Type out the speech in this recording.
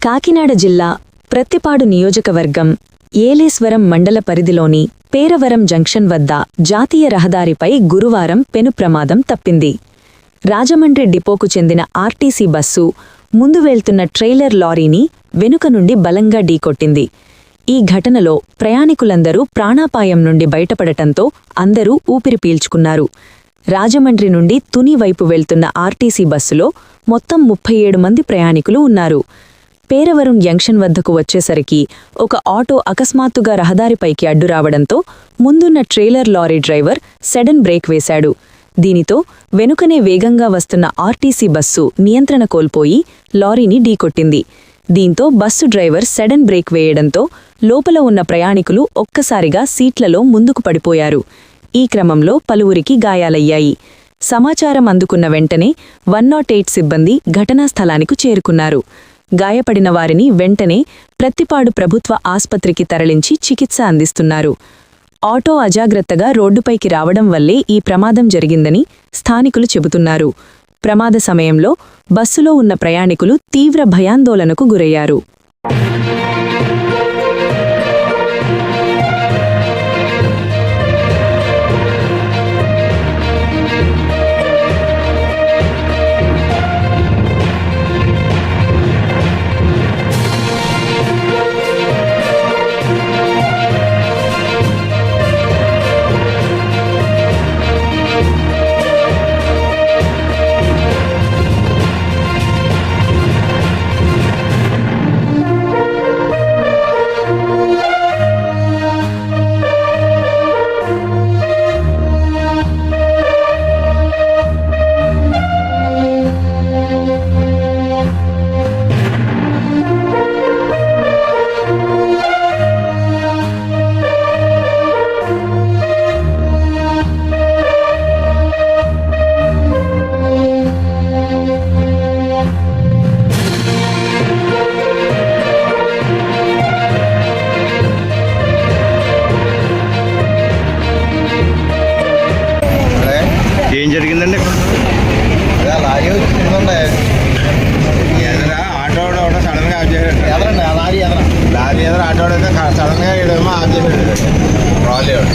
కాకినాడ జిల్లా ప్రత్తిపాడు నియోజకవర్గం ఏలేశ్వరం మండల పరిధిలోని పేరవరం జంక్షన్ వద్ద జాతీయ రహదారిపై గురువారం పెను ప్రమాదం తప్పింది. రాజమండ్రి డిపోకు చెందిన ఆర్టీసీ బస్సు ముందు వెళ్తున్న ట్రైలర్ లారీని వెనుక నుండి బలంగా ఢీకొట్టింది. ఈ ఘటనలో ప్రయాణికులందరూ ప్రాణాపాయం నుండి బయటపడటంతో అందరూ ఊపిరి పీల్చుకున్నారు. రాజమండ్రి నుండి తుని వైపు వెళ్తున్న ఆర్టీసీ బస్సులో మొత్తం 37 మంది ప్రయాణికులు ఉన్నారు. పేరవరం జంక్షన్ వద్దకు వచ్చేసరికి ఒక ఆటో అకస్మాత్తుగా రహదారిపైకి అడ్డురావడంతో ముందున్న trailer lorry driver sudden brake వేశాడు. దీనితో వెనుకనే వేగంగా వస్తున్న ఆర్టీసీ బస్సు నియంత్రణ కోల్పోయి లారీని ఢీకొట్టింది. దీంతో బస్సు డ్రైవర్ సడన్ బ్రేక్ వేయడంతో లోపల ఉన్న ప్రయాణికులు ఒక్కసారిగా సీట్లలో ముందుకు పడిపోయారు. ఈ క్రమంలో పలువురికి గాయాలయ్యాయి. సమాచారం అందుకున్న వెంటనే 108 సిబ్బంది ఘటనా స్థలానికి చేరుకున్నారు. గాయపడిన వారిని వెంటనే ప్రత్తిపాడు ప్రభుత్వ ఆస్పత్రికి తరలించి చికిత్స అందిస్తున్నారు. ఆటో అజాగ్రత్తగా రోడ్డుపైకి రావడం వల్లే ఈ ప్రమాదం జరిగిందని స్థానికులు చెబుతున్నారు. ప్రమాద సమయంలో బస్సులో ఉన్న ప్రయాణికులు తీవ్ర భయాందోళనకు గురయ్యారు. ఏం జరిగిందండి? లారీ వచ్చిందండి. ఎదరా ఆటో కూడా సడన్గా ఆఫ్ చేశాడు. ఎదరండి లారీ లారీ ఎదర ఆటో అయితే సడన్గా ఏమో ఆఫ్ చేశాడు. రాలేదు.